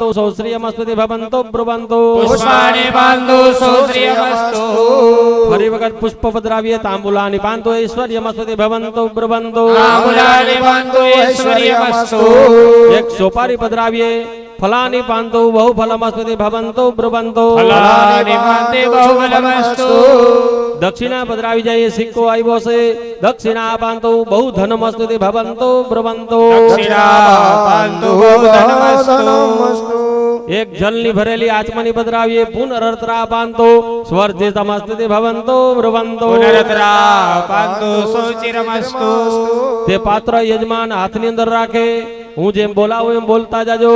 भवन्तु सौश्रियमस्तुति भवन्तु ब्रुवन्तु पुष्पाणि पान्तु सौश्रियमस्तु फरी वखत पुष्पपद्राव्ये तांबूलानि पान्तु ऐश्वर्यमस्तुति भवन्तु ब्रुवन्तु तांबूलानि पान्तु ऐश्वर्यमस्तु एक सोपारी पद्राव्ये फलानि पान्तु बहुफलमस्तुति भवन्तु ब्रुवन्तु फलानि पान्ते बहुफलमस्तु दक्षिणा पधरावी जाए सिक्को आव्यो छे दक्षिणा पान्तु बहुधनमस्तुति भवन्तु ब्रुवन्तु दक्षिणा पान्तु बहुधनमस्तु एक जलनी भरेली आचमनी पधरावीए पुनरत्रा पान्तु स्वर्जितमस्तुति भवन्तु ब्रुवन्तु पुनरत्रा पान्तु सुचिरमस्तु ते पात्र यजमान हाथनी अंदर राखे हूँ जेम बोलावुं एम बोलता जाजो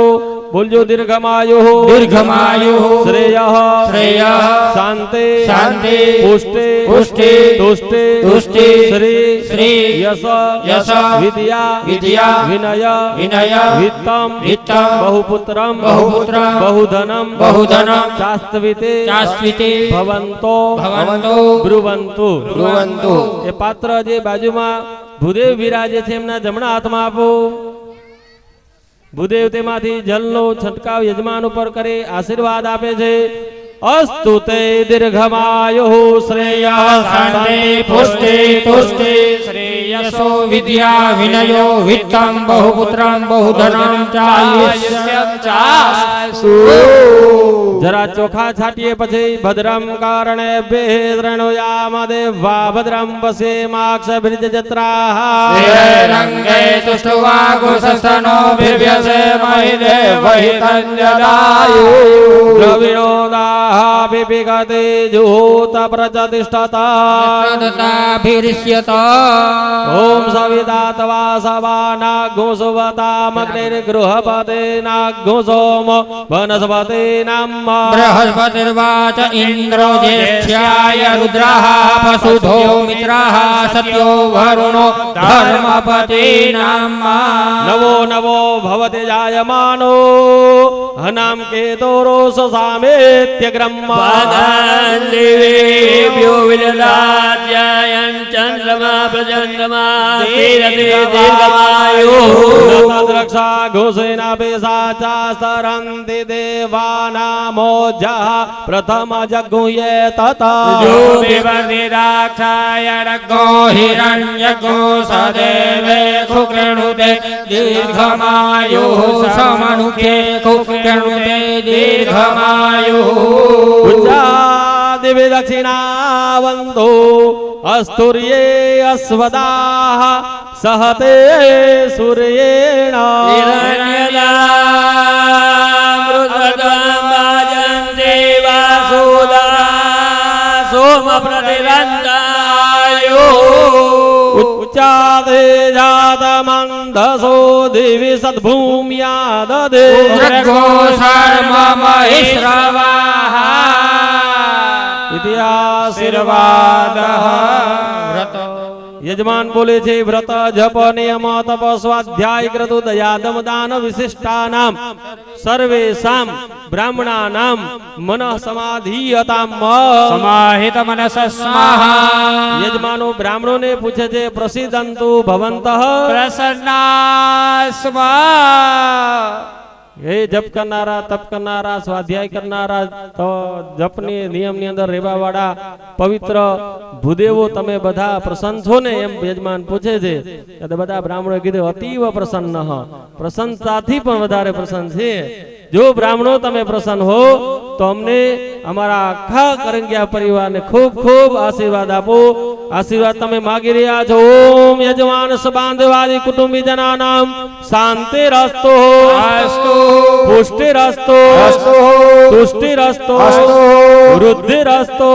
बोलजो दीर्घमायुः श्रेयः शांति पुष्टि तुष्टि श्री यश विद्या विनय वित्तम बहुपुत्रम बहुधनम चास्त्विते भवन्तो ब्रुवन्तु ए पात्र जे बाजुमां भूदेव विराजे छे एमना जमणा हाथमां आपो भूदेव तेमांथी जलनो छटकाव यजमान उपर करे आशीर्वाद आपे छे अस्तु ते दीर्घमायुः श्रेयः शांति पुष्टि तुष्टि श्रेयसो विद्या विनयो वित्तं बहुपुत्रं बहुधनं चायुष्यं चास्तु जरा चोखा छाटिए पछी भद्रम कारणे बेहृणुयाम देवा भद्रम वसेमाक्षभिर्जत्राः रंगे तुष्टुवागुसस्तनो बिभ्यसे महिदेवहितञ्जलायु द्रविणोदाः विपिगते जुहोत प्रचतिष्ठता ओम सविता तवा सवा नाग्गो सुवतामग्निर्गृहपते नाग्गो सोम वनस्पते नाम बृहस्पतिर्वाच इन्द्रो ज्येष्ठ्याय रुद्रः वसुधो मित्रः सत्यो वरुणो धर्मपते नामा नवो नवो भवति जायमानो हनाम केतोरो ससामेत्यग्रम् देवेभ्यो विददात्यायं चन्द्रमा प्रचन्द्रमा धीरते दीर्घमायुः तद्रक्षा घोषेनाभिषाचास्तरन्ति देवानामोजः प्रथम जगुये तथा ज्योतिपतिराक्षाय रग्गो हिरण्यग्गो सदेवे खुकृणुते दीर्घमायुः समनुखे खुकृणुते दीर्घमायुः दिव्य दक्षिणावन्तो अस्तुर्ये अस्वदाः सहते सूर्येण सोम प्रतिरन्दायो उच्चादे जातमन्धसो दिवि सद्भूम्या ददे शर्ममहिश्रवाः आशीर्वादः यजमान बोले छे व्रत जप नियम तप स्वाध्याय क्रतु दया दम दान विशिष्टानां सर्वेषां ब्राह्मणानां मनः समाधीयताम् समाहित मनसः स्वाहा यजमानो ब्राह्मणों ने पूछे छे प्रसीदन्तु भवन्तः प्रसन्ना स्म ये जप करनारा तप करनारा स्वाध्याय करनारा तो जपनी नियम नी अंदर रेवा वाला पवित्र भूदेवो तमे बधा प्रसन्न छो ने एम यजमान पूछे छे तो बधा ब्राह्मणों कीधुं अतीव प्रसन्न प्रसन्नताथी पण वधारे प्रसन्न छे जो ब्राह्मणों तमे प्रसन्न हो तो अमने अमारा आखा करंगिया परिवार ने खूब खूब आशीर्वाद आपो आशीर्वाद तमे मागी रह्या छो ओम यजमान सबांधवादी कुटुंबी जनानां शांतिरस्तु पुष्टिरस्तु तुष्टिरस्तु वृद्धिरस्तु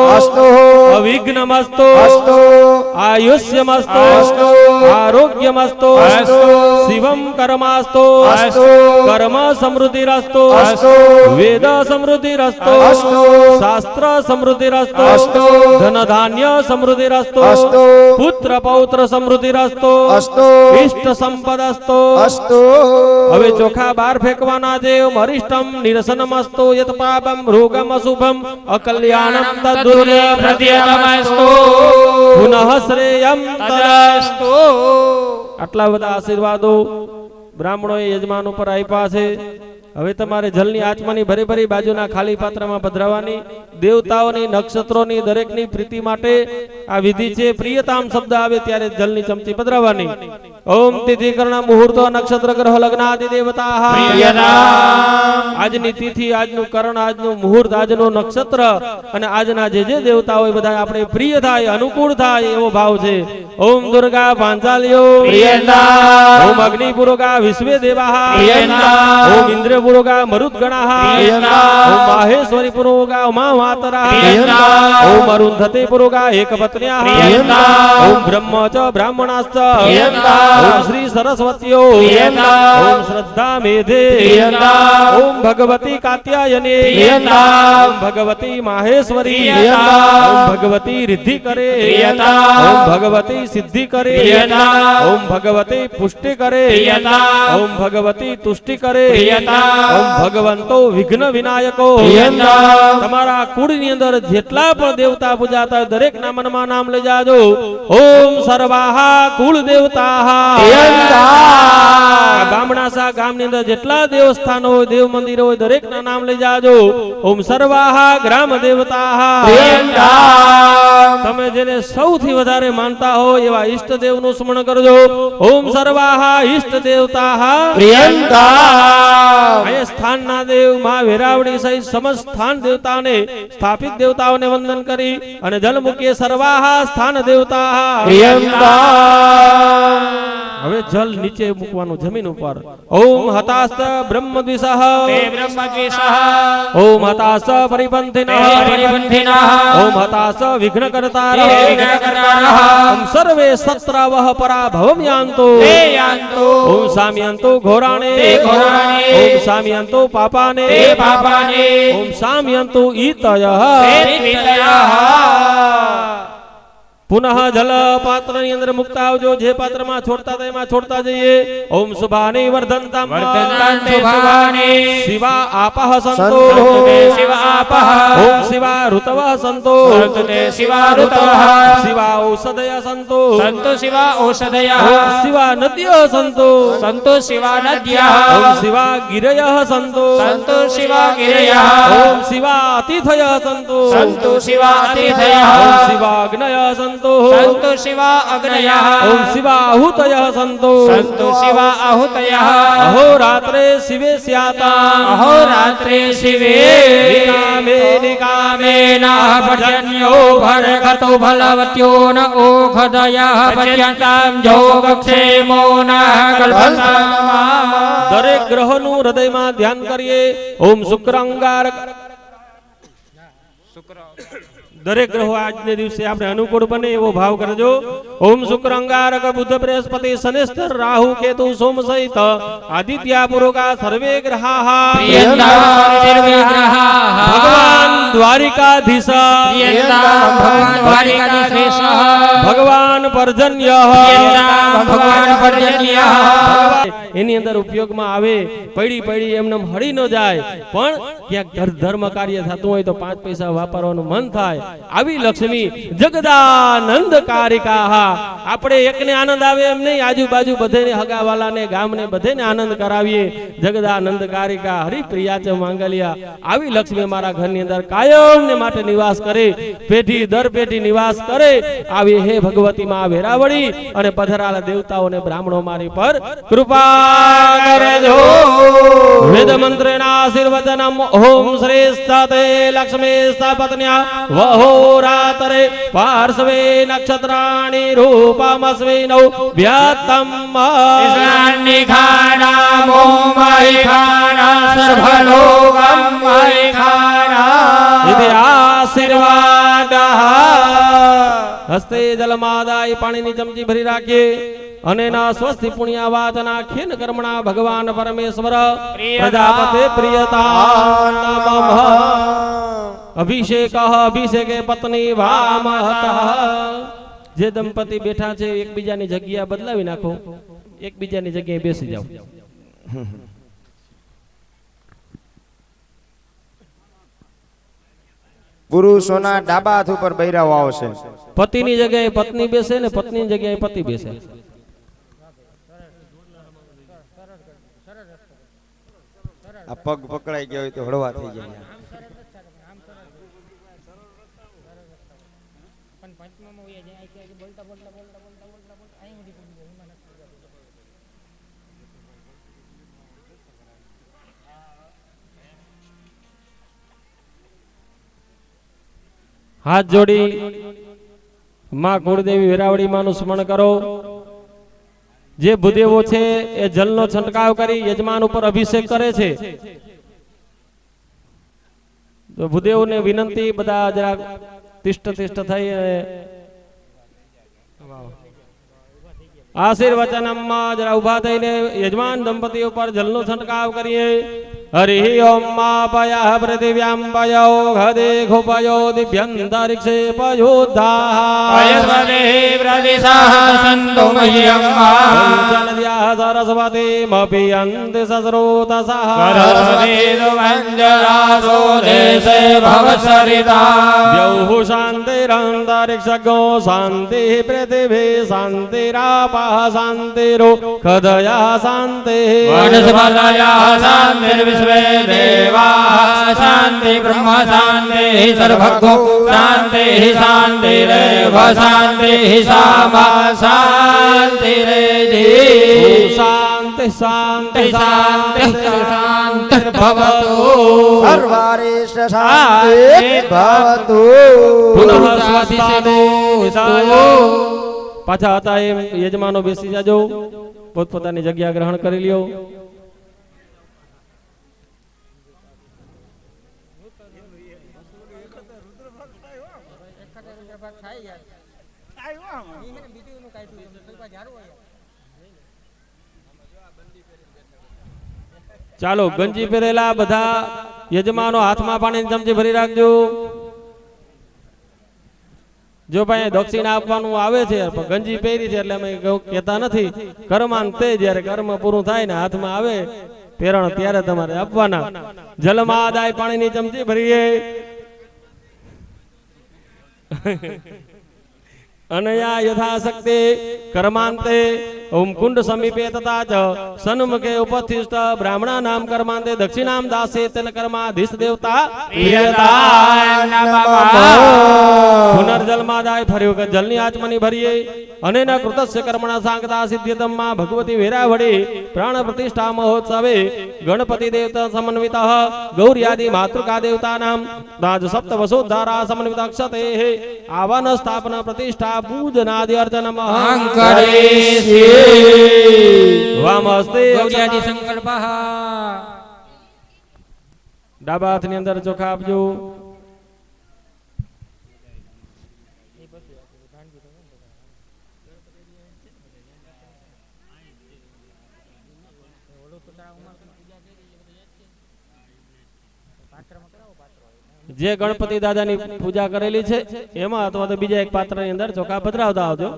अविघ्नमस्तु आयुष्यमस्तु आरोग्यमस्तु शिवं कर्मास्तु कर्म समृद्धिरस्तु वेद समृद्धिरस्तु शास्त्र समृद्धिरस्तु धन धान्य समृद्धिरस्तु पुत्र पौत्र समृद्धिरस्तु इष्ट संपदस्तु હવે ચોખા બાર ફેંકવાના છે અરિષ્ટમ નિરસનમસ્તુ યત પાપમ રોગમ અશુભમ અકલ્યાણમ તદ્દુર્ય પ્રત્યતમસ્તુ પુનઃ શ્રેયમ તદસ્તુ આટલા બધા આશીર્વાદો બ્રાહ્મણોએ યજમાન ઉપર આપ્યા છે હવે તમારે જલની આચમની ભરી ભરી બાજુના ખાલી પાત્રમાં પધરાવવાની. દેવતાઓની નક્ષત્રોની દરેકની પ્રીતિ માટે આ વિધિ છે. પ્રિયતામ શબ્દ આવે ત્યારે જલની ચમચી પધરાવવાની. ઓમ તિથિકરણ મુહૂર્ત નક્ષત્ર ગ્રહ લગ્નાદિ દેવતા આજની તિથિ, આજનું કરણ, આજનું મુહૂર્ત, આજનું નક્ષત્ર અને આજના જે જે દેવતાઓ હોય બધા આપણે પ્રિય થાય, અનુકૂળ થાય એવો ભાવ છે. ઓમ દુર્ગા પાંચાલ્યો ઓમ અગ્નિ પુરોગા વિશ્વે દેવાહ ઓમ ઇન્દ્ર પુરોગા મરુદ્ગણાહ ઓમ માહેશ્વરી પુરોગા ઉમા માતરા ઓમ અરુંધતી પુરોગા એકપત્ન્યા ઓમ બ્રહ્મ ચ બ્રાહ્મણાશ્ચ ઓમ શ્રી સરસ્વત્યો ઓમ શ્રદ્ધા મેધે ઓમ ભગવતી કાત્યાયને ઓમ ભગવતી માહેશ્વરી ઓમ ભગવતી રિદ્ધિ કરે ઓમ ભગવતી સિદ્ધિ કરે ઓમ ભગવતી પુષ્ટિ કરે ઓમ ભગવતી તુષ્ટિ કરે ઓમ ભગવંતો વિઘ્ન વિનાયકો. તમારા કુળની અંદર જેટલા પણ દેવતા પૂજાતા દરેક ના મનમાં નામ લઈ જાજો. ઓમ સર્વાહા કુળ દેવતા ગામડાસા ગામની અંદર જેટલા દેવસ્થાનો હોય, દેવ મંદિરો હોય દરેક ના નામ લઈ જાજો. ઓમ સર્વાહા ગ્રામ દેવતા તમે જેને સૌથી વધારે માનતા હોય એવા ઈષ્ટ દેવ નું સ્મરણ કરજો. ઓમ સર્વાહા ઈષ્ટ દેવતા સ્થાનના દેવ માં વેરાવળી સહિત સમસ્ત સ્થાન દેવતાને સ્થાપિત દેવતાઓને વંદન કરી અને જલ મૂકીએ. સર્વાહા સ્થાન દેવતા. હવે જલ નીચે મૂકવાનું જમીન ઉપર. ઓમ હતાસ્ત બ્રહ્મદ્વિષઃ ઓમ હતાસ્ત પરિપંથિનઃ ઓમ હતાસ્ત વિઘ્નકર્તારઃ ઓમ સર્વે સત્રાવઃ પરાભવમ યાન્તો ઓમ સામ્યન્તો ઘોરાણે ઓમ સામ્યન્તો પાપાને ઓમ સામ્યન્તો ઈતયઃ. પુનઃ જલ પાત્ર ની અંદર મુકતા આવજો. જે પાત્રમાં છોડતા હતા એમાં છોડતા જઈએ. ઓમ શુભાની વર્ધંતમ શિવા આપઃ સંતો ઓમ શિવા ઋતવઃ સંતો શિવા ઔષધય સંતો શિવા ઔષધય શિવા નદ્યઃ સંતો શિવા નદ્યઃ ઓમ શિવા ગિરયઃ સંતો શિવા ગિરયઃ ઓમ શિવા અતિથયઃ સંતો શિવા અતિથયઃ ઓમ શિવાગ્નયઃ સંતો શિવા અગ્નયઃ ઓમ શિવાહુતયઃ સંતો શિવા આહુતયઃ અહોરાત્રે શિવે સ્યાતા અહોરાત્રે શિવે નિકામેન ભજન્યો ભરગતો ફલવત્યો ન ઓખદયઃ પર્યંતામ જોગક્ષેમો ન કલ્પતામ. દરેક ગ્રહોનું હૃદયમાં ધ્યાન કરીએ. ઓમ શુક્રાંગારક દરેક ગ્રહો આજને દિવસે આપણે અનુકૂળ બને એવો ભાવ કરજો. ઓમ શુક્ર અંગારક બુધ બૃહસ્પતિ શનિશ્ચર રાહુ કેતુ સોમ સહિત આદિત્ય પુરોગા સર્વે ગ્રહાઃ ભગવાન દ્વારિકાધીશ ભગવાન પર્જન્ય એની અંદર ઉપયોગમાં આવે. પડી પડી એમને હળી ન જાય, પણ ક્યાંક ધર્મ કાર્ય થતું હોય તો 5 પૈસા વાપરવાનું મન થાય. આવી લક્ષ્મી જગદાનંદ કારિકા. આપણે એકને આનંદ આવે એમ નહીં, આજુબાજુ બધેને હગાવાલાને ગામને બધેને આનંદ કરાવીએ. જગદાનંદ કારિકા હરિપ્રિયા ચ માંગલ્યા. આવી લક્ષ્મી મારા ઘરની અંદર કાયમ ને માટે નિવાસ કરે, પેઢી દર પેઢી નિવાસ કરે. આવી હે ભગવતી માં વેરાવળી અને પધરાલા દેવતાઓને બ્રાહ્મણો મારી પર કૃપા કરજો. વેદ મંત્રેના આશીર્વચનમ ઓમ શ્રેષ્ઠતે લક્ષ્મી સ્થાપત્ન્યા વહોરાતરે પાર્શ્વે નક્ષત્રાણિ રૂપમસ્મિનૌ વ્યાતમ નિખાનામો મહિખાના સર્વલોકમ મહિખાના ઇતિ આશીર્વાદ. હસ્તે જલમાદાય પાણીની ચમચી ભરી રાખીએ અને ના સ્વસ્તિ પુણ્યાવાચના ખેન કર્મણા ભગવાન પરમેશ્વર પ્રજાપતે પ્રિયતા નમઃ. અભિષેક અભિષેકે પત્ની વામહત. જે દંપતી બેઠા છે એકબીજાની જગ્યા બદલાવી નાખો, એકબીજાની જગ્યાએ બેસી જાઓ. પુરુષોના ડાબા હાથ ઉપર બૈરાઓ આવશે. પતિની જગ્યાએ પત્ની બેસે ને પત્નીની જગ્યાએ પતિ બેસે. આ પગ પકડાઈ ગયો હોય તો હળવા થઈ જાય. હાથ જોડી માં કુળદેવી વેરાવળી માનું સ્મરણ કરો. જે ભૂદેવો છે એ જલનો છંટકાવ કરી યજમાન ઉપર અભિષેક કરે છે. તો ભૂદેવને વિનંતી બધા જરા તિષ્ઠ થઈ આશીર્વચનમાં જરા ઉભા થઈને યજમાન દંપતી ઉપર જલનો છંટકાવ કરીએ. હરિ ઓમ માપયા પૃથિવ્યામ પયો ઘદે ખોપયો દિવ્યંતરિક્ષે પયોદ્ધાહ સરસ્વતી મપિયંતિ સસ્રોતસઃ શાંતિરંતરિક્ષગો શાંતિ પૃથિવી શાંતિરાપઃ શાંતિરો ખદયા શાંતિ विश्वे देवाः शान्ति ब्रह्म शान्ति सर्वभगो शान्ति शान्तिरेव शान्तिः सामा शान्तिरेधि शान्ति शान्ति शान्ति शान्तिर्भवतु सर्वारिष्ट शान्ति भवतु. પુનઃ સ્વસ્થાનો પાછા હતા એમ યજમાનો બેસી જાજો, પોતપોતાની જગ્યા ગ્રહણ કરી લ્યો. ચાલો ગંજી પહેરેલા બધા યજમાનો હાથમાં પાણીની ચમચી ભરી રાખજો. જો ભાઈ દક્ષિણા આપવાનું આવે છે પણ ગંજી પહેરી છે એટલે અમે કહેતા નથી. કર્માન તે જ્યારે કર્મ પૂરું થાય ને હાથમાં આવે પેરણ ત્યારે તમારે આપવાના. જલમાં આદાય પાણીની ચમચી ભરીએ. અનયા યથાશક્તિ કર્માંતે ઓમ કુંડ સમીપે તથા ચ સન્મુખે ઉપસ્થિત બ્રાહ્મણા નામ કર્માંતે દક્ષિણામ દાસે તેલ કર્માધીશ દેવતા પુનર્જલમાદાય ફરી વખત જલની આચમની ભરીએ. અને ન કૃતસ્ય કર્મણા સાંગતા સિદ્ધ્યતમમાં ભગવતી વેરાવળી પ્રાણ પ્રતિષ્ઠા મહોત્સવે ગણપતિ દેવતા સમન્વિત ગૌર્યાદિ માતૃકા દેવતાનામ રાજ સપ્ત વસોદ્ધારા સમન્વિત અક્ષતે આવાન સ્થાપન પ્રતિષ્ઠા પૂજનાદિ અર્ચન વામસ્તે ગૌર્યાદિ સંકલ્પઃ. ડાબા હાથની અંદર ચોખા આપજો. જે ગણપતિ દાદાની પૂજા કરેલી છે એમાં અથવા તો બીજા એક પાત્રની અંદર ચોખા પધરાવતા આવજો.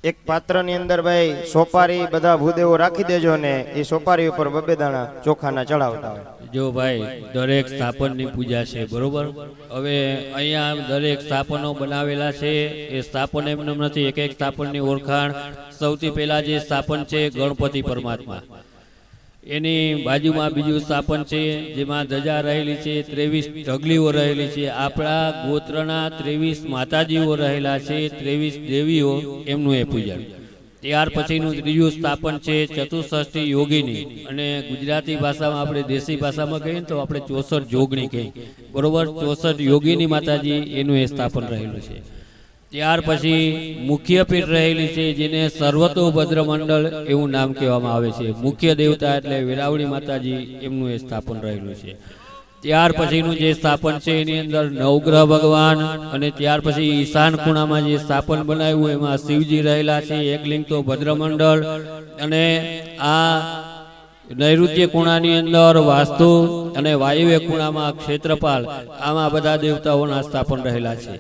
એક પાત્રની અંદર ભાઈ સોપારી બધા ભૂદેવો રાખી દેજો ને એ સોપારી ઉપર બબે દાણા ચોખાના ચડાવતા હોય. જો ભાઈ દરેક સ્થાપનની પૂજા છે બરોબર. હવે અહીંયા દરેક સ્થાપનો બનાવેલા છે એ સ્થાપન એમને નથી. એક એક સ્થાપનની ઓળખાણ. સૌથી પહેલા જે સ્થાપન છે ગણપતિ પરમાત્મા, એની બાજુમાં બીજું સ્થાપન છે જેમાં ધજા રહેલી છે, 23 ઢગલીઓ રહેલી છે. આપણા ગોત્રના 23 માતાજીઓ રહેલા છે, 23 દેવીઓ, એમનું એ પૂજન. ત્યાર પછીનું ત્રીજું સ્થાપન છે ચતુષ્ષષ્ઠી યોગીની, અને ગુજરાતી ભાષામાં આપણે દેશી ભાષામાં કહીએ તો આપણે 64 જોગણી કહીએ બરોબર. 64 યોગીની માતાજી એનું એ સ્થાપન રહેલું છે. ત્યાર પછી મુખ્ય પીઠ રહેલી છે જેને સર્વતોભદ્ર મંડળ એવું નામ કહેવામાં આવે છે. મુખ્ય દેવતા એટલે વેરાવળી માતાજી, એમનું એ સ્થાપન રહેલું છે. ત્યાર પછીનું જે સ્થાપન છે એની અંદર નવગ્રહ ભગવાન, અને ત્યાર પછી ઈશાન ખૂણામાં જે સ્થાપન બનાવ્યું એમાં શિવજી રહેલા છે, એક લિંગ તો ભદ્રમંડળ, અને આ નૈઋત્ય ખૂણાની અંદર વાસ્તુ અને વાયવ્ય ખૂણામાં ક્ષેત્રપાલ, આમાં બધા દેવતાઓના સ્થાપન રહેલા છે.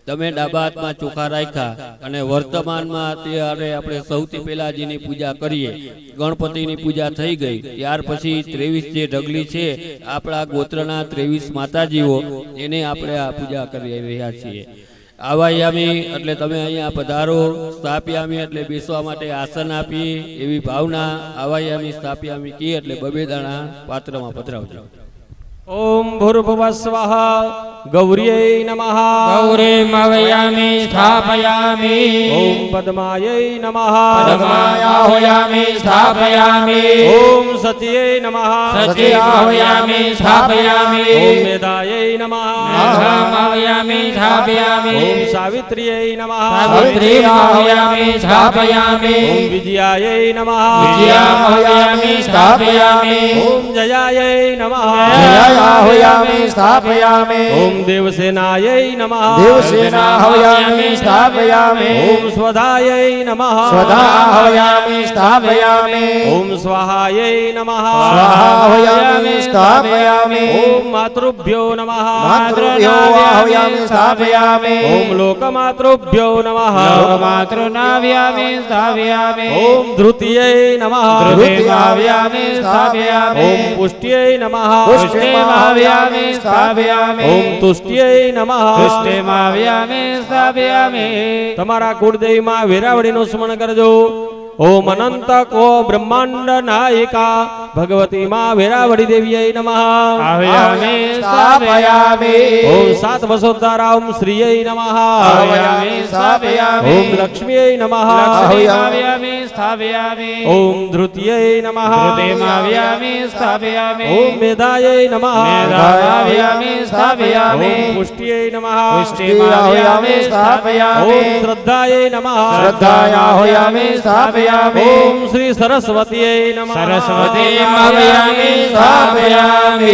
તમે ડાબા હાથમાં ચોખા રાખ્યા અને વર્તમાનમાં અત્યારે આપણે સૌથી પહેલા જેની પૂજા કરીએ ગણપતિની પૂજા થઈ ગઈ. ત્યાર પછી 23 જે ઢગલી છે આપણા ગોત્રના 23 માતાજીઓ, એને આપણે આ પૂજા કરી રહ્યા છીએ. આવાયામી એટલે તમે અહીંયા પધારો, સ્થાપ્યામી એટલે બેસવા માટે આસન આપી એવી ભાવના, આવાયામી સ્થાપ્યામી કી એટલે બબે દાણા પાત્રમાં પધરાવજો. ઓમ ભૂર્ભુવસ્વઃ ગૌર્यै નમઃ. ગૌરીમવયામિ સ્થાપયામિ. ઓમ પદ્માयै નમઃ. પદ્માયાહયામિ સ્થાપયામિ. ઓમ સચ્यै નમઃ. સચ્યાહયામિ સ્થાપયામિ. ઓમ મેધાयै નમઃ. મેધામવયામિ સ્થાપયામિ. ઓમ સાવિત્ર્यै નમઃ. સાવિત્રીમવયામિ સ્થાપયામિ. ઓમ વિજયાयै નમઃ. વિજયામવયામિ સ્થાપયામિ. ઓમ જયાयै નમઃ. જયાહયામિ સ્થાપયામિ. ઓમ દેવસેનાयै નમઃ. દેવસેનાહયામિ સ્થાપયામિ. ઓમ સ્વધાयै નમઃ. સ્વધાહયામિ સ્થાપયામિ. ઓમ સ્વાહાयै નમઃ. સ્વાહાહયામિ સ્થાપયામિ. ઓમ માતૃભ્યો નમઃ. માતૃભ્યોહયામિ સ્થાપયામિ. ઓમ લોકમાતૃભ્યો નમઃ. લોકમાતૃનાવ્યામિ સ્થાપયામિ. ઓમ ધૃત્यै નમઃ. ધૃતિમાવ્યામિ સ્થાપયામિ. ઓમ પુષ્ટ્यै નમઃ. પુષ્ટિમાવ્યામિ સ્થાપયામિ. ઓમ તુષ્ટ્यै નમઃ. પુષ્ટિમાવ્યામિ સ્થાપયામિ. તમારા કુળદેવીમાં વેરાવળીનું સ્મરણ કરજો. ઓમ અનંત કો બ્રહ્માંડ નાયિકા ભગવતી માં વેરાવળી દેવીય નમઃ. આવ્યામિ સ્થાપયામિ. ઓમ સાત વસોદ્ધારા ઓમ શ્રીય નમઃ. આવ્યામિ સ્થાપયામિ. ઓમ લક્ષ્મીય નમઃ. લક્ષ્મીમાવ્યામિ સ્થાપયામિ. ઓમ ધૃત્ય નમઃ. ધૃતિમાવ્યામિ સ્થાપયામિ. ઓમ મેધાય નમઃ. મેધાવ્યામિ સ્થાપયામિ. ઓમ પુષ્ટ્ય નમઃ. પુષ્ટિમાવ્યામિ સ્થાપયામિ. ઓમ શ્રદ્ધાય નમઃ. શ્રદ્ધાયાહયામિ સ્થાપયામિ. ઓમ શ્રી સરસ્વતીય નમઃ. સરસ્વતીમાવ્યામિ સ્થાપયામિ.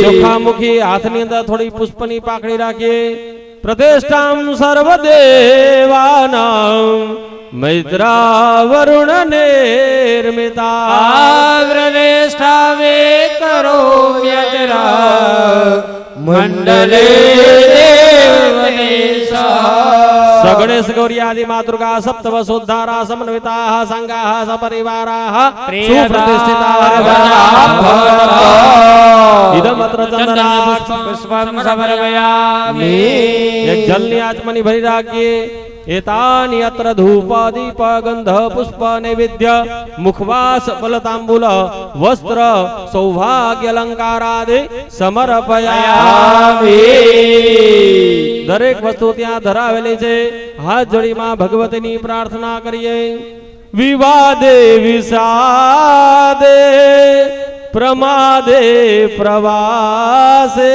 ચોખામુખી હાથની અંદર થોડી પુષ્પની પાકડી રાખીએ. પ્રતિષ્ઠામ સર્વદેવાનાં મૈત્રા વરુણ નિર્મિતા. આગ્રદેષ્ટાવે કરો વ્યજરા મંડલે સગણેશ ગૌર્યાદિ માતૃકા સપ્તવસોદ્ધારા સમન્વિતા સંગાઃ સપરિવારાઃ સુપ્રતિષ્ઠિતા ઇદમત્ર ચંદના પુષ્પમ સમર્પયામિ. એક જલની આચમની ભરી રાખીએ. એતાની અત્ર ધૂપ દીપ ગંધ પુષ્પ નૈવેદ્ય મુખવાસ ફલતાંબુલ વસ્ત્ર સૌભાગ્ય અલંકારાદિ સમર્પયામિ. દરેક વસ્તુ ત્યાં ધરાવેલી છે. હાથ જોડીમાં ભગવતીની પ્રાર્થના કરીએ. વિવાદે વિષાદે પ્રમાદે પ્રવાસે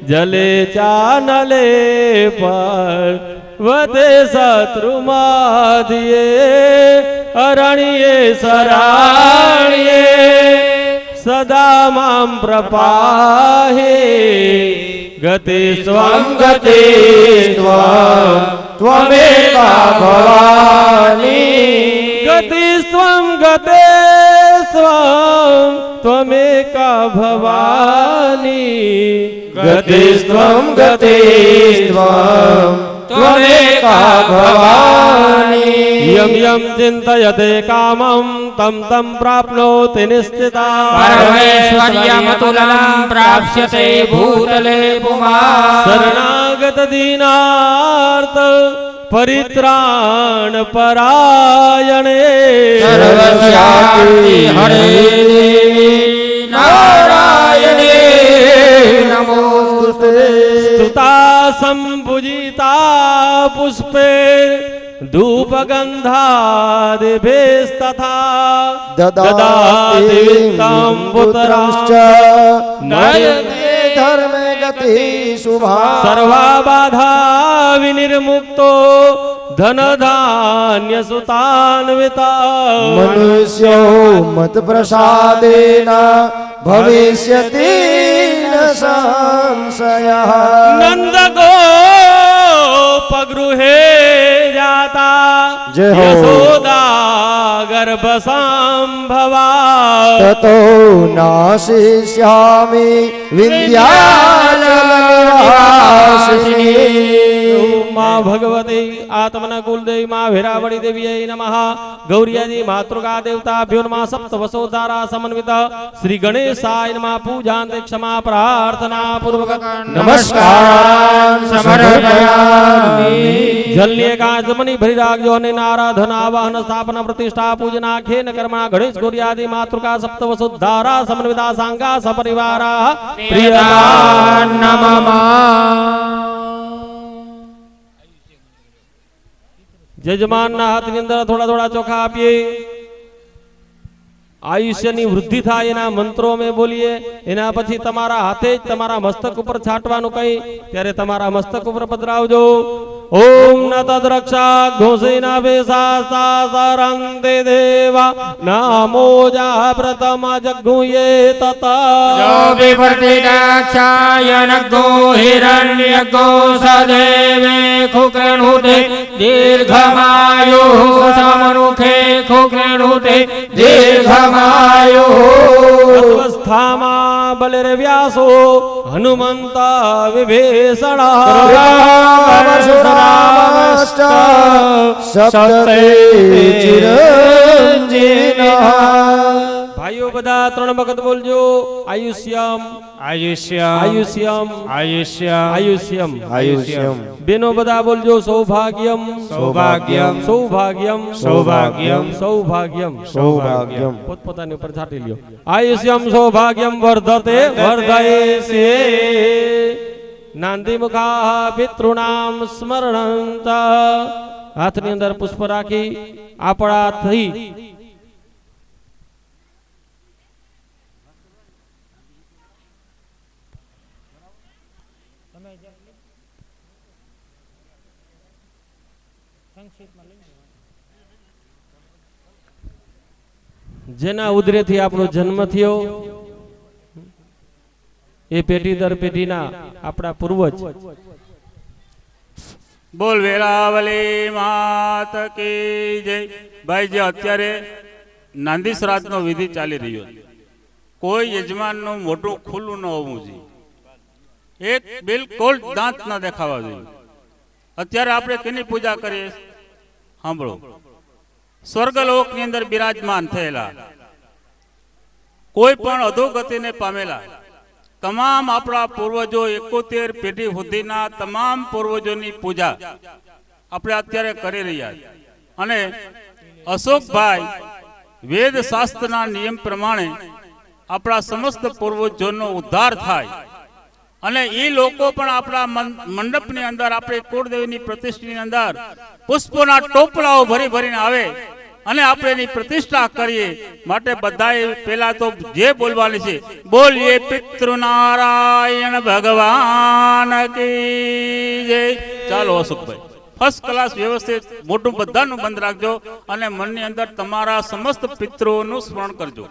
જલે ચાનલે પર વદે શત્રુમાધ્યે અરણ્યે સરાણ્યે સદા મામ પ્રપાહે ગતિ સ્વં ગતિ ત્વમેકા ભવાની. ગતિ સ્વં ગતે સ્વં ત્વમેકા ભવાની. ગતિસ્ત્વં ગતિસ્ત્વં ત્વમેકા ભવાની. યમ યમ ચિંતયતે કામં તમ તમ પ્રાપ્નોતિ નિશ્ચિતા. પરમેશ્વર્યમતુલં પ્રાપ્સ્યતે ભૂતલે પુમાન. શરણાગત દીનાર્થ પરિત્રાણ પરાયણે સર્વસ્યામિ હરે દેવી નારાયણે નમોસ્તુતે. સ્તુતા સંપૂજિતા પુષ્પે ધૂપગંધાદિભિस्तथा દદાતિ વિત્તં પુત્રશ્ચ નયતે ધર્મે ગતિ શુભા. સર્વા બાધા વિનિર્મુક્તો ધન ધાન્ય સુતાન્વિતા. મનુષ્યો મત પ્રસાદેન ભવિષ્યતિ ન સંશયઃ. નંદ ગોપગૃહે જાતા જય હો. યશોદા ગર્ભ સંભવા. તતો નાશિષ્યામિ વિંધ્યાચલ નિવાસે. નિવાસિની માં ભગવતી આત્મના કુલદેવી માં વેરાવળી દેવી નમઃ ગૌરિયાજી માતૃકા દેવતાભ્યો નમઃ સપ્ત વસોધારા સમન્વિત શ્રી ગણેશાય નમઃ પૂજાંતે ક્ષમા પ્રાર્થના પૂર્વક નમસ્કાર સમર્પયામિ જલની એકાંતમની ભરી રાખજો અને આરાધના આવાહન સ્થાપના પ્રતિષ્ઠા પૂજન આખેન કર્મા ગણેશ ગૌરિયાજી માતૃકા સપ્ત વસોધારા સમન્વિતા સાંગા સપરિવારા પ્રિયતા નમઃ જજમાનના હાથની અંદર થોડા થોડા ચોખા આપીએ આયુષ્યની વૃદ્ધિ થાય એના મંત્રો અમે બોલીએ એના પછી તમારા હાથે જ તમારા મસ્તક ઉપર છાંટવાનું કઈ ત્યારે તમારા મસ્તક ઉપર પધરાવજો ઓમ ન તદ્રક્ષા ઘોષિના વેસાસ્તા સરંતે દેવા નામો જા પ્રથમ જગ્ગુયે તતા જો વિપર્તિદાક્ષાયનગો હિરણ્યગો સદેવે ખુકૃણુતે દીર્ઘમાયુઃ સમનુખે ખુકૃણુતે દીર્ઘમાયુઃ અસ્વસ્થામાં બલિર વ્યાસો હનુમંત વિભીષણ ભાઈઓ બધા ત્રણ વખત બોલજો આયુષ્યમ આયુષ્યમ આયુષ્યમ આયુષ્યમ આયુષ્યમ આયુષ્યમ બેનો બધા બોલજો સૌભાગ્યમ સૌભાગ્યમ સૌભાગ્યમ સૌભાગ્યમ સૌભાગ્યમ સૌભાગ્યમ પોતપોતાની ઉપર છાંટી લ્યો આયુષ્યમ સૌભાગ્યમ વર્ધતે વર્ધયસે નાંદી મુખા પિતૃણામ સ્મરણંત હાથની અંદર પુષ્પ રાખી આપણા થઈ જેના ઉદરેથી આપણો જન્મ થયો એ પેઢી દર પેઢીના આપણા પૂર્વજ બોલ વેરાવલી માત કી જય ભાઈ જે અત્યારે નાંદી શ્રાદ્ધનો વિધિ ચાલી રહ્યો છે કોઈ યજમાનનું મોટું ખુલ્લું ન હોવું જોઈએ એક બિલકુલ દાંત ન દેખાવા જોઈએ અત્યારે આપણે કેની પૂજા કરીએ સાંભળો સ્વર્ગલોકની અંદર બિરાજમાન થયેલા કોઈ પણ અધોગતિને પામેલા તમામ આપણા પૂર્વજો 71 પેઢી સુધીના તમામ પૂર્વજોની પૂજા આપણે અત્યારે કરી રહ્યા છીએ અને અશોકભાઈ વેદ શાસ્ત્રના નિયમ પ્રમાણે આપણા સમસ્ત પૂર્વજોનો ઉદ્ધાર થાય અને એ લોકો પણ આપણા મંડપની અંદર આપણી કુળદેવીની પ્રતિષ્ઠાની અંદર પુષ્પોના ટોપલાઓ ભરી ભરીને આવે અને આપણે એની પ્રતિષ્ઠા કરીએ માટે બધાએ પહેલા તો જે બોલવાની છે બોલીએ પિતૃનારાયણ ભગવાન કી જય ચાલો અશોકભાઈ ફર્સ્ટ ક્લાસ વ્યવસ્થિત મોટું બધાનું બંધ રાખજો અને મનની અંદર તમારા સમસ્ત પિતૃઓનું સ્મરણ કરજો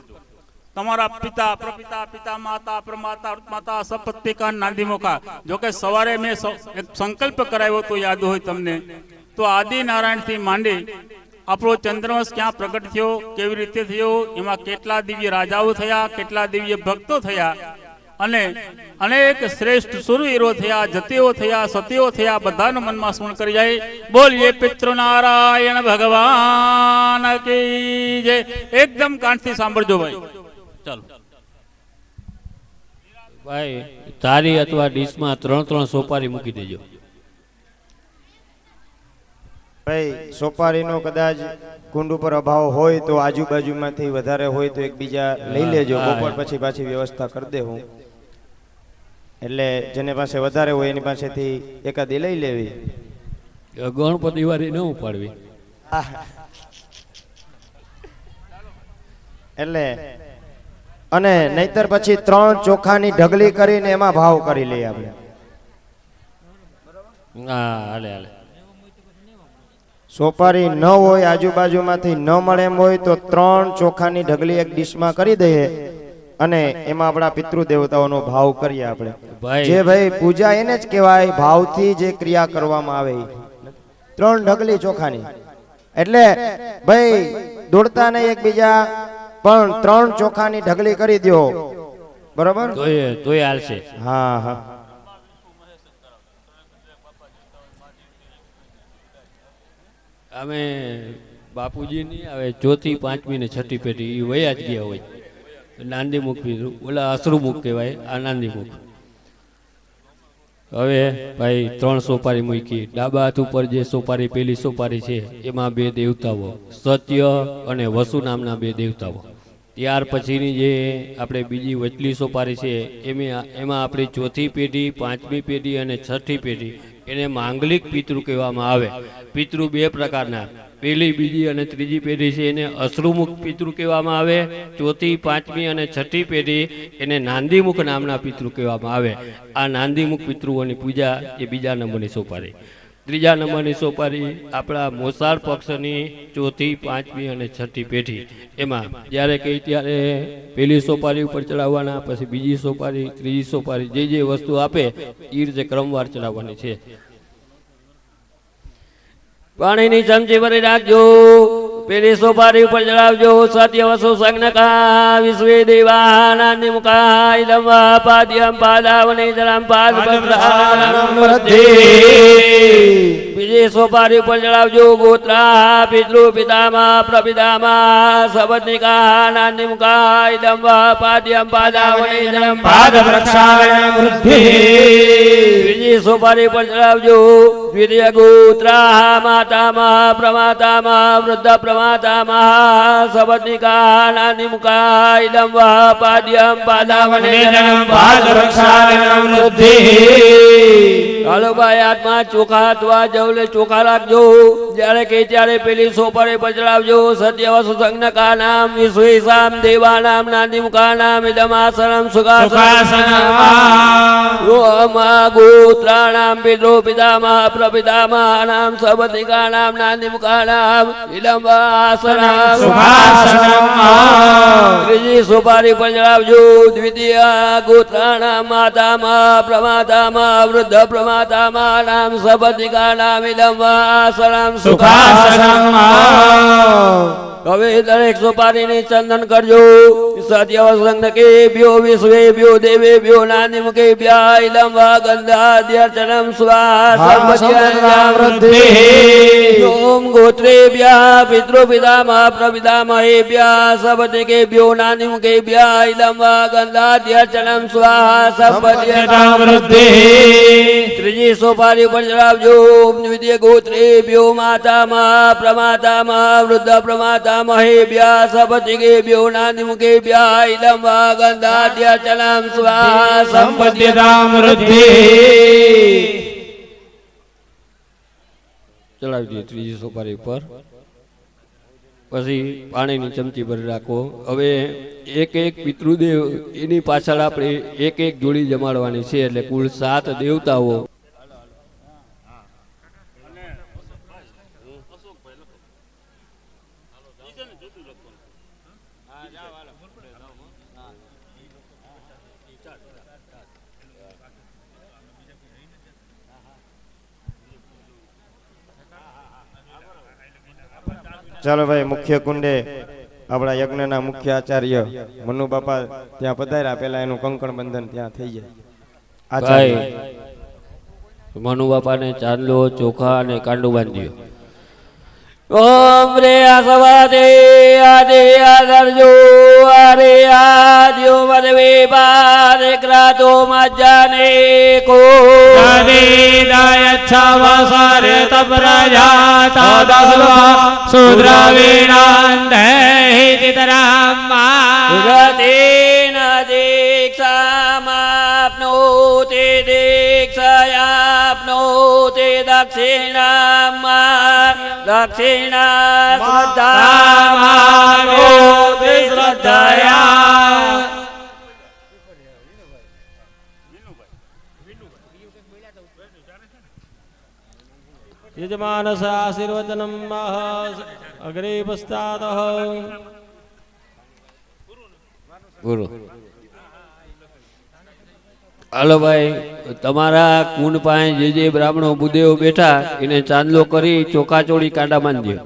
તમારા પિતા પ્રપિતા પિતા માતા પ્રમાતા માતા સપત્તિકા નાંદીમુખા જો કે સવારે મેં એક સંકલ્પ કરાવ્યો તો યાદ હોય તમને તો આદિ નારાયણથી માંડી આપણો ચંદ્રવંશ ક્યાં પ્રગટ થયો કેવી રીતે થયો એમાં કેટલા દિવ્ય રાજાઓ થયા કેટલા દિવ્ય ભક્તો થયા અને અનેક શ્રેષ્ઠ સુરવીરો થયા જતીઓ થયા સતીઓ થયા બધાનું મનમાં સ્મરણ કરી જાય બોલીએ પિતૃનારાયણ ભગવાન કી જય એકદમ કાંઠથી સાંભળજો ભાઈ ચાલો ભાઈ થાળી અથવા ડીશમાં 3 સોપારી મૂકી દેજો ભાઈ સોપારીનો કદાચ કુંડ ઉપર અભાવ હોય તો આજુબાજુમાંથી વધારે હોય તો એકબીજા લઈ લેજો બપોર પછી પાછી વ્યવસ્થા કરી દે હું એટલે જેને પાસે વધારે હોય એની પાસેથી એકાદી લઈ લેવી ગણપતિ વાળી ન ઉપાડવી એટલે અને નહીતર પછી 3 ચોખાની ઢગલી કરીને એમાં ભાવ કરી લઈએ આપણે હા હાલે હાલે સોપારી ન હોય આજુબાજુમાંથી ન મળે એમ હોય તો 3 ચોખાની ઢગલી એક ડીશમાં કરી દઈએ અને એમાં આપણા પિતૃ દેવતાઓનો ભાવ કરીએ આપણે જે ભાઈ પૂજા એને જ કહેવાય ભાવથી જે ક્રિયા કરવામાં આવે 3 ઢગલી ચોખાની એટલે ભાઈ દોડતા નહીં એકબીજા પણ 3 ચોખાની ઢગલી કરી દો બરોબર તોય હાલશે હા હા અમે બાપુજીની હવે ચોથી પાંચમી ને છઠ્ઠી પેઢી એ વયા જ ગયા હોય. નાંદીમુખ પિતૃ ઓલા અશ્રુમુખ કહેવાય, આ નાંદીમુખ. હવે ભાઈ 3 સોપારી મૂકી. ડાબા હાથ ઉપર જે સોપારી પેલી સોપારી છે એમાં 2 દેવતાઓ સત્ય અને વસુ નામના 2 દેવતાઓ. ત્યાર પછીની જે આપણે બીજી વચલી સોપારી છે એમાં આપણી ચોથી પેઢી, પાંચમી પેઢી અને છઠ્ઠી પેઢી એને માંગલિક પિતૃ કહેવામાં આવે. પિતૃ 2 પ્રકારના, પહેલી, બીજી અને ત્રીજી પેઢી છે એને અશ્રુમુખ પિતૃ કહેવામાં આવે. ચોથી, પાંચમી અને છઠ્ઠી પેઢી એને નાંદીમુખ નામના પિતૃ કહેવામાં આવે. આ નાંદીમુખ પિતૃઓની પૂજા એ બીજા નંબરની સોપારી. ત્રીજા નંબરની સોપારી આપણા મોસાળ પક્ષની ચોથી, પાંચમી અને છઠ્ઠી પેઢી. એમાં જ્યારે કહી ત્યારે પહેલી સોપારી ઉપર ચડાવવાના, પછી બીજી સોપારી, ત્રીજી સોપારી, જે વસ્તુ આપે એ રીતે ક્રમવાર ચડાવવાની છે. પાણીની ચમચી ભરી રાખજો. પેલી સોપારી ઉપર ચડાવજો. સત્ય વસુ સંજ્ઞકા વિશ્વે દેવાનાંદી મુખાય લંબા પાદ્યમ પાદાવને જલમ પાદ બીજી સોપારી ઉપર ચડાવજો. ગોત્રા પિતૃ પિતામા પ્રપિતામા સબદનિકા નાંદી મુખાય લંબા પાદ્યમ પાદાવને જલમ પાદ બીજી સોપારી ઉપર ચડાવજો. દ્વિતીય ગોત્રા માતામા પ્રમાતામા વૃદ્ધ પ્રમાતામા સબદનિકા નાંદી મુખાય લંબા પાદ્યમ પાદાવને જલમ પાદ હાલો ભાઈ, હાથમાં ચોખા હાથવા જવલે ચોખા રાખજો. જ્યારે કે ત્યારે પેલી સોપારી પર ચડાવજો. સત્ય વસુ સંજ્ઞકા નામ વિશ્વેશામ દેવાનામ નાંદીમુખા નામ ઇદમાસનમ સુખાસનમ ગોત્રાણામ પિતૃ પિતામહ પ્રપિતામહ નામ સબદનિકા નામ નાંદીમુખા નામ ઇદમાસનમ સુખાસનમ. ત્રીજી સોપારી પર ચડાવજો. દ્વિતીય ગોત્રાણામ માતામહ પ્રમાતામહ વૃદ્ધ પ્રમાતામા નામ સબદનિકા નામ ઇદમાસનમ સુખાસનમ. હવે દરેક સોપારીને ચંદન કરજો. સત્યવસંગકેભ્યો વિશ્વેભ્યો દેવેભ્યો નાંદીમુખેભ્યઃ ઇદમ્વા ગંધાદ્યર્ચનમ સ્વાહાવૃદ્ધિ. ઓમ ગોત્રેભ્યઃ પિતૃપિતામહ પ્રપિતામહેભ્યઃ સબદનિકેભ્યો નાંદીમુખેભ્યઃ ઇદમ્વા ગંધાદ્યર્ચનમ સ્વાહાવૃદ્ધિ. ત્રીજી સોપારી ઉપર ચડાવજો. દ્વિતીય ગોત્રેભ્યો માતામહ પ્રમાતામહ વૃદ્ધ પ્રમાતામહેભ્યઃ સબદનિકેભ્યો નાંદીમુખેભ્યઃ ઇદમ્વા ગંધાદ્યર્ચનમ સ્વાહાવૃદ્ધિ. ચડાવી દઈએ ત્રીજી સોપારી ઉપર. પછી પાણીની ચમચી ભરી રાખો. હવે એક એક પિતૃદેવ એની પાછળ આપણે એક એક જોડી જમાડવાની છે, એટલે કુલ 7 દેવતાઓ. ચાલો ભાઈ, મુખ્ય કુંડે આપણા યજ્ઞના મુખ્ય આચાર્ય મનુ બાપા ત્યાં પધાર્યા. પેલા એનું કંકણ બંધન ત્યાં થઈ જાય. આચાર્ય મનુ બાપાને ચાંદલો, ચોખા અને કાંડું બાંધ્યો. ઓમ રે આસવાદે આદે આદરજો આરે આદ્યો મદવે પારે ક્રાતો મજ્જાને કો આદે દાયચ્છાવસારે તપ્રજાતા દસવા સુદ્રવીણાંધે હિતરામા રતેન દીક્ષામાપ્નોતિ દીક્ષાયાપ્નોતિ દક્ષિણામા દક્ષિણા શ્રદ્ધામાનોતિ શ્રદ્ધયા. યજમાનસ આશીર્વચનમ અગ્રે પશ્ચાતઃ. ગુરુ હાલો ભાઈ, તમારા કુંડ પાસે જે બ્રાહ્મણો બુદેવો બેઠા એને ચાંદલો કરી ચોખા ચોળી કાંડા બાંધ્યો.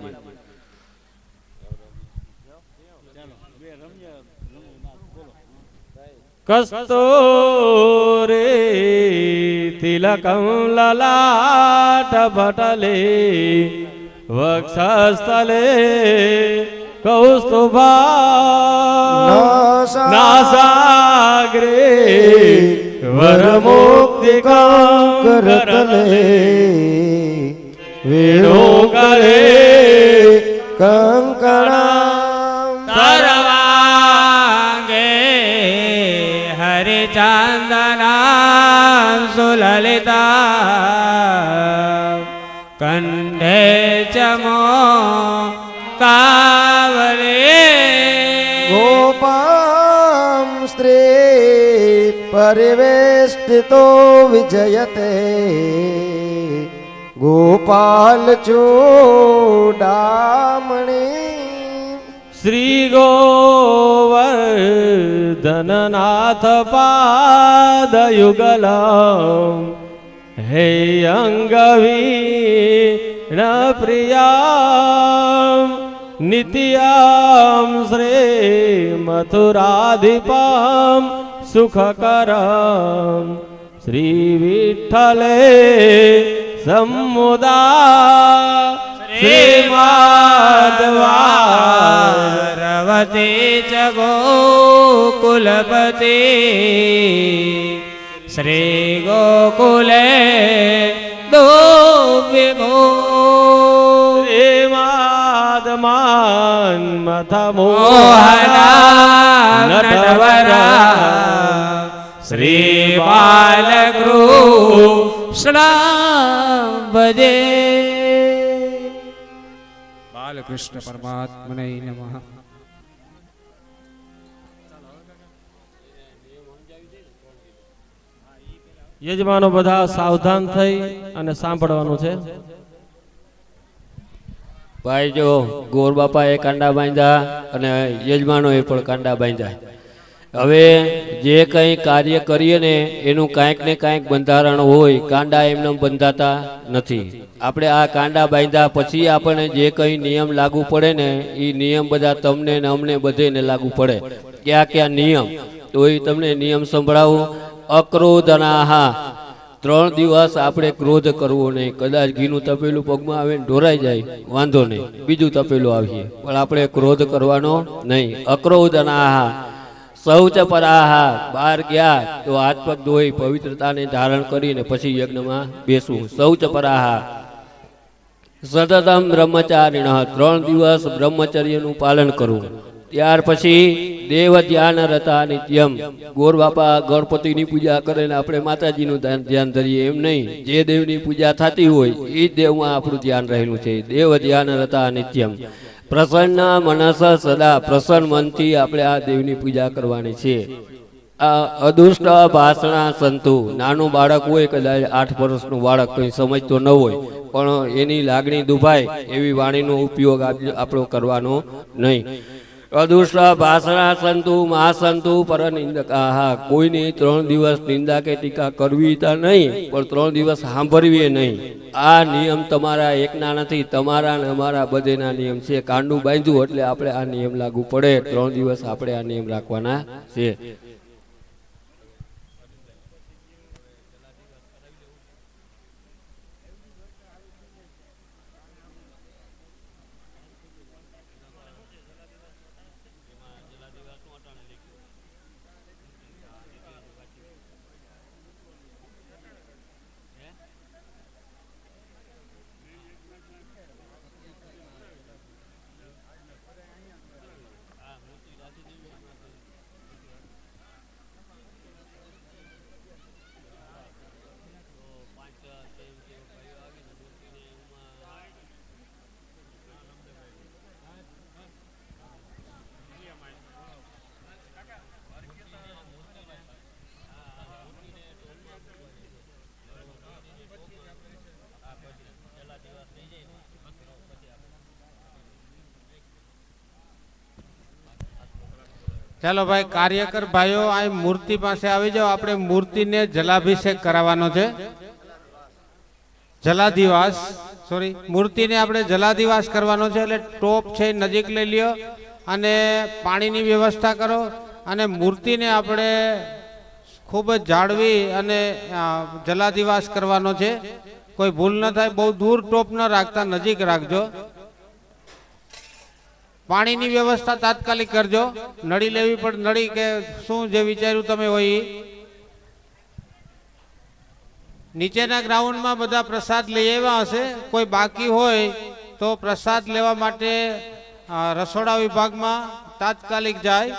કસ્તૂરી તિલકં લલાટ ભટલે વક્ષસ્થલે કૌસ્તુભા નાસાગ્રે વરમુક્તિ કરતલે વેણુ કરે કંકણા સર્વાંગે હરિચંદના સુલલિતા કંઠે ચમો કાવલે ગોપામ સ્ત્રી પરિવેષ્ટિતો વિજયતે ગોપાલ ચૂડામણી શ્રી ગોવર્ધનનાથ પાદયુગલમ હે અંગવીણ પ્રિયામ નિત્યામ શ્રી મથુરાધિપામ સુખકરમ શ્રી વિઠ્ઠલે સમુદા શ્રી માધવારવતી ચ ગોકુલપતિ શ્રી ગોકુલે દોવ્યગો માદમાન મોહના નટવરા શ્રી બાલકૃષ્ણ ભજે બાલકૃષ્ણ પરમાત્મને નમઃ. યજમાનો બધા સાવધાન થઈ અને સાંભળવાનું છે. ભાઈ જો ગોર બાપાએ કાંડા બાંધ્યા અને યજમાનોએ પણ કાંડા બાંધ્યા. હવે જે કંઈ કાર્ય કરીએ ને એનું કાંઈક ને કાંઈક બંધારણ હોય. કાંડા એમને બંધાતા નથી. આપણે આ કાંડા બાંધ્યા પછી આપણને જે કંઈ નિયમ લાગુ પડે ને એ નિયમ બધા તમને ને અમને બધેને લાગુ પડે. કયા કયા નિયમ તો એ તમને નિયમ સંભળાવું. અક્રોધનાહા 3 દિવસ આપણે ક્રોધ કરવો નહીં. કદાચ ઘીનું તપેલું પગમાં આવે ને ઢોરાઈ જાય વાંધો નહીં, બીજું તપેલું આવીએ, પણ આપણે ક્રોધ કરવાનો નહીં. અક્રોધનાહા શૌચ પરાહા બહાર ગયા તો હાથ પગ ધોઈ પવિત્રતાને ધારણ કરીને પછી યજ્ઞમાં બેસવું. શૌચ પરાહા સતતમ બ્રહ્મચારીણ 3 દિવસ બ્રહ્મચર્યનું પાલન કરવું. ત્યાર પછી દેવ ધ્યાન રતા નિત્યમ. ગોર બાપા ગણપતિની પૂજા કરે ને આપણે માતાજીનું ધ્યાન ધરીએ એમ નહીં. જે દેવની પૂજા થતી હોય એ જ દેવમાં આપણું ધ્યાન રહેલું છે. દેવ ધ્યાન રતા નિત્યમ. પ્રસન્ન મનસ સદા પ્રસન્ન મનથી આપણે આ દેવની પૂજા કરવાની છે. આ અદુષ્ટ ભાષણા સંતુ. નાનું બાળક હોય, કદાચ 8 વર્ષનું બાળક કંઈ સમજતો ન હોય, પણ એની લાગણી દુભાય એવી વાણીનો ઉપયોગ આપણો કરવાનો નહીં. અદુષ્ટ ભાષણા સંતુ મહાસંતુ પર નિંદકા. કોઈની 3 દિવસ નિંદા કે ટીકા કરવી તા નહીં, પણ 3 દિવસ સાંભળવી નહીં. આ નિયમ તમારા એકના નથી, તમારા ને અમારા બધેના નિયમ છે. કાંડું બાંધ્યું એટલે આપણે આ નિયમ લાગુ પડે. 3 દિવસ આપણે આ નિયમ રાખવાના છે. ચાલો ભાઈ, કાર્યકર ભાઈઓ આ મૂર્તિ પાસે આવી જાઓ. આપણે મૂર્તિને જલાભિષેક કરાવવાનો છે. જલાધિવાસ મૂર્તિને આપણે જલાધિવાસ કરવાનો છે. એટલે ટોપ છે નજીક લઈ લ્યો અને પાણીની વ્યવસ્થા કરો. અને મૂર્તિને આપણે ખૂબ જ જાળવી અને જલાધિવાસ કરવાનો છે. કોઈ ભૂલ ન થાય, બહુ દૂર ટોપ ન રાખતા, નજીક રાખજો. પાણીની વ્યવસ્થા તાત્કાલિક કરજો. નળી લેવી પણ નળી કે શું જે વિચાર્યું તમે હોય ઈ. નીચેના ગ્રાઉન્ડમાં બધા પ્રસાદ લઈ આવ્યા હશે. કોઈ બાકી હોય તો પ્રસાદ લેવા માટે રસોડા વિભાગમાં તાત્કાલિક જાય.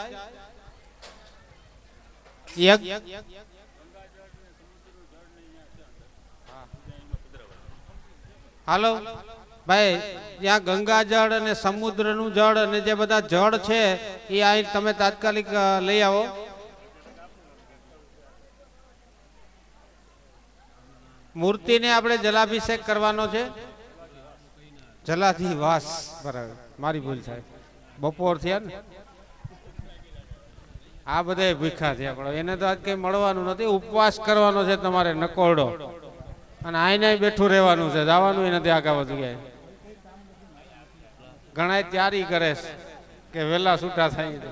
હાલો ભાઈ, ત્યાં ગંગાજળ અને સમુદ્રનું જળ અને જે બધા જળ છે એ અહીં તમે તાત્કાલિક લઈ આવો. મૂર્તિને આપણે જલાભિષેક કરવાનો છે. જલાથી વાસ, બરાબર, મારી ભૂલ થાય, બપોર થયા ને, આ બધા ભૂખા થયા, પણ એને તો આજ કઈ મળવાનું નથી. ઉપવાસ કરવાનો છે તમારે નકોરડો, અને આઈને બેઠું રહેવાનું છે, જવાનું નથી આગા વધુ ક્યાંય. ઘણા તૈયારી કરે છે કે વેલા છૂટા થાય.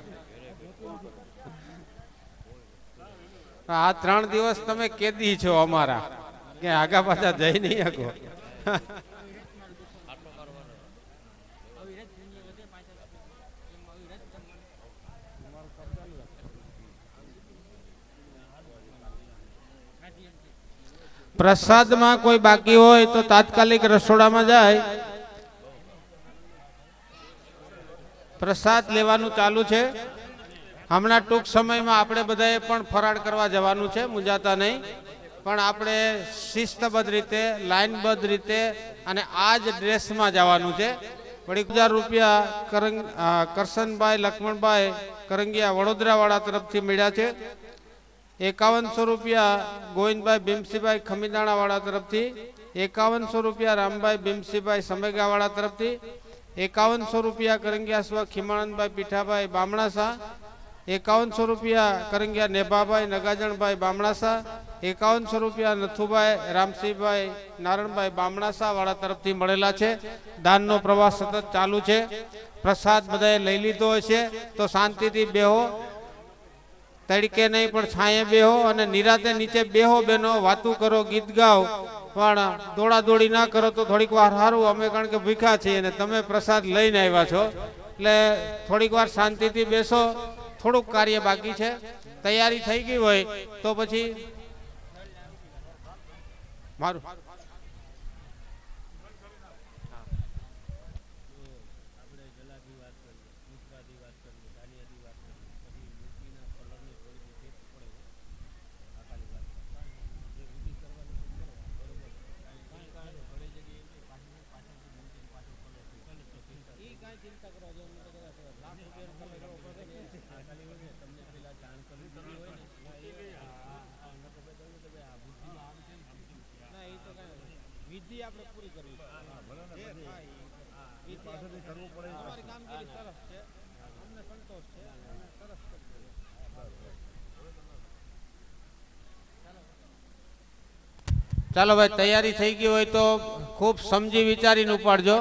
આ 3 દિવસ તમે કેદી છો અમારા, કે આગા પાછા જઈ નહીં શકો. પ્રસાદમાં કોઈ બાકી હોય તો તાત્કાલિક રસોડામાં જાય. પ્રસાદ લેવાનું ચાલુ છે. હમણાં ટૂંક સમયમાં આપણે બધાએ પણ ફરાળ કરવા જવાનું છે, મૂંઝાતા નહીં. પણ આપણે શિસ્તબદ્ધ રીતે, લાઈનબદ્ધ રીતે અને આ જ ડ્રેસમાં જવાનું છે. વળી 1000 રૂપિયા કરશનભાઈ લક્ષ્મણભાઈ કરંગિયા વડોદરાવાળા તરફથી મળ્યા છે. 5100 રૂપિયા ગોવિંદભાઈ ભીમસિંહભાઈ ખમીદાણાવાળા તરફથી. 5100 રૂપિયા રામભાઈ ભીમસિંહભાઈ સમેગાવાળા તરફથી. 5100 રૂપિયા કરંગિયા સ્વ ખીમાનંદભાઈ પીઠાભાઈ બામણાસા. 5100 રૂપિયા કરંગિયા નેભાભાઈ નગાજણભાઈ બામણાસા. 5100 રૂપિયા નથુભાઈ રામસિંહભાઈ નારણભાઈ બામણાસા વાળા તરફથી મળેલા છે. દાનનો પ્રવાસ સતત ચાલુ છે. પ્રસાદ બધાએ લઈ લીધો હશે તો શાંતિથી બેહો, તડકે નહીં પણ છાંયે બેહો, અને નિરાતે નીચે બેહો. બેનો વાતું કરો, ગીત ગાઓ, પણ દોડા દોડી ના કરો તો થોડીક વાર સારું. અમે કારણ કે ભૂખ્યા છીએ અને તમે પ્રસાદ લઈને આવ્યા છો, એટલે થોડીક વાર શાંતિથી બેસો. થોડુંક કાર્ય બાકી છે. તૈયારી થઈ ગઈ હોય તો પછી મારું વિધિ આપણે પૂરી કરવી છે. તમારી કામગીરી સરસ છે, અમને સંતોષ છે, સરસ કરજો. ચાલો ભાઈ, તૈયારી થઈ ગઈ હોય તો ખૂબ સમજી વિચારીને ઉપાડજો.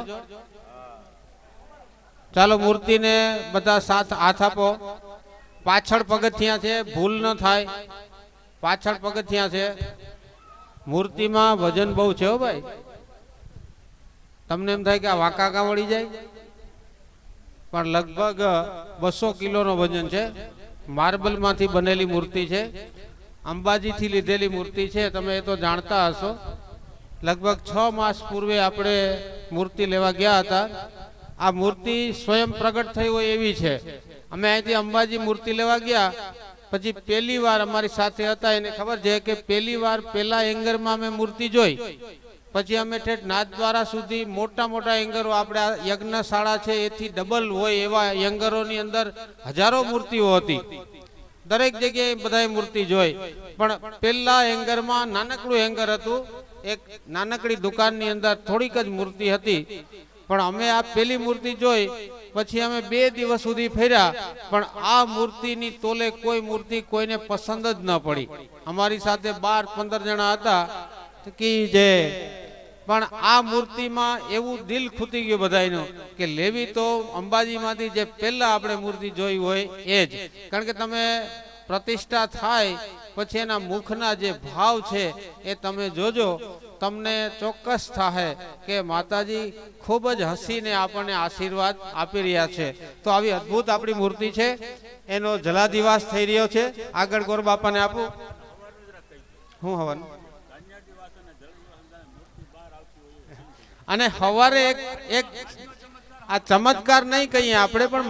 ચાલો, મૂર્તિને બધા સાથ હાથ આપો. પાછળ પગથિયા છે, ભૂલ ન થાય. પાછળ પગથિયા છે. મૂર્તિમાં વજન બહુ છે હો ભાઈ. તમને એમ થાય કે આ વાંકા કા વળી જાય, પણ લગભગ 200 કિલોનો વજન છે. માર્બલ માંથી બનેલી મૂર્તિ છે. અંબાજીથી લીધેલી મૂર્તિ છે. તમે એ તો જાણતા હશો. લગભગ 6 માસ પૂર્વે આપણે મૂર્તિ લેવા ગયા હતા. આ મૂર્તિ સ્વયં પ્રગટ થઈ હોય એવી છે. અમે અહીંથી અંબાજી મૂર્તિ લેવા ગયા, પછી પહેલી વાર અમારી સાથે હતા, એને ખબર છે કે પહેલી વાર પેલા એંગરમાં અમે મૂર્તિ જોઈ. પછી અમે ઠેઠ નાથદ્વારા સુધી મોટા મોટા એંગરો, આપણે આ યજ્ઞશાળા છે એથી ડબલ હોય એવા એંગરોની અંદર હજારો મૂર્તિઓ હતી. દરેક જગ્યાએ બધાએ મૂર્તિ જોઈ, પણ પેલા એંગરમાં નાનકડું એંગર હતું. એક નાનકડી દુકાનની અંદર થોડીક જ મૂર્તિ હતી. પણ અમે આ પેલી મૂર્તિ જોઈ, પછી અમે 2 દિવસ સુધી ફર્યા, પણ આ મૂર્તિની તોલે કોઈ મૂર્તિ કોઈને પસંદ જ ન પડી. અમારી સાથે 12-15 જણા હતા કે જે, પણ આ મૂર્તિમાં એવું દિલ ખૂટી ગયું બધાયનું કે લેવી તો અંબાજીમાંથી જે પહેલા આપણે મૂર્તિ જોઈ હોય એ જ. કારણ કે તમે પ્રતિષ્ઠા થાય પછી એના મુખના જે ભાવ છે એ તમે જોજો, તમને ચોક્કસ થાય કે માતાજી ખૂબ જ હસીને આપણને આશીર્વાદ આપી રહ્યા છે. તો આવી અદ્ભુત આપણી મૂર્તિ છે, એનો જલાદિવાસ થઈ રહ્યો છે. આગળ ગોર બાપાને આપું. હું હવન અને હવારે એક આ ચમત્કાર નહીં કહીએ આપણે, પણ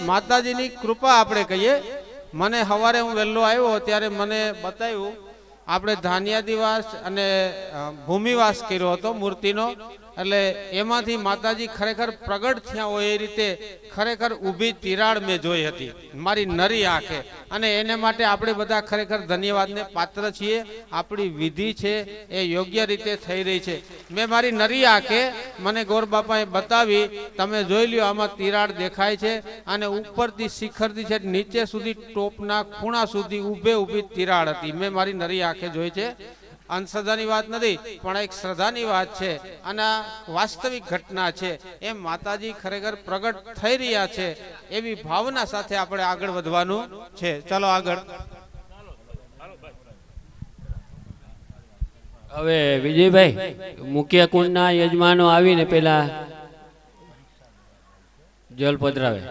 માતાજીની કૃપા આપણે કહીએ. મને હવારે હું વહેલો આવ્યો ત્યારે મને બતાવ્યું આપણે ધાન્યાદિવાસ અને ભૂમિવાસ કર્યો હતો મૂર્તિનો, એટલે એમાંથી માતાજી ખરેખર પ્રગટ થયા હોય એ રીતે ખરેખર ઊભી તિરાડ મેં જોઈ હતી મારી નરી આંખે. અને એને માટે આપણે બધા ખરેખર ધન્યવાદને પાત્ર છીએ. આપણી વિધિ છે એ યોગ્ય રીતે થઈ રહી છે. મેં મારી નરી આંખે મને ગોર બાપાએ બતાવી, તમે જોઈ લ્યો આમાં તિરાડ દેખાય છે અને ઉપરથી શિખરથી છે નીચે સુધી ટોપના ખૂણા સુધી ઊભી તિરાડ હતી. મેં મારી નરી આંખે જોઈ છે. અંધશ્રદ્ધાની વાત નથી, પણ એક શ્રદ્ધાની વાત છે અને આ વાસ્તવિક ઘટના છે. એમ માતાજી ખરેખર પ્રગટ થઈ રહ્યા છે એવી ભાવના સાથે આપણે આગળ વધવાનું છે. ચાલો આગળ. હવે વિજયભાઈ, મુખ્ય કુંડના યજમાનો આવીને પેલા જલ પધરાવે.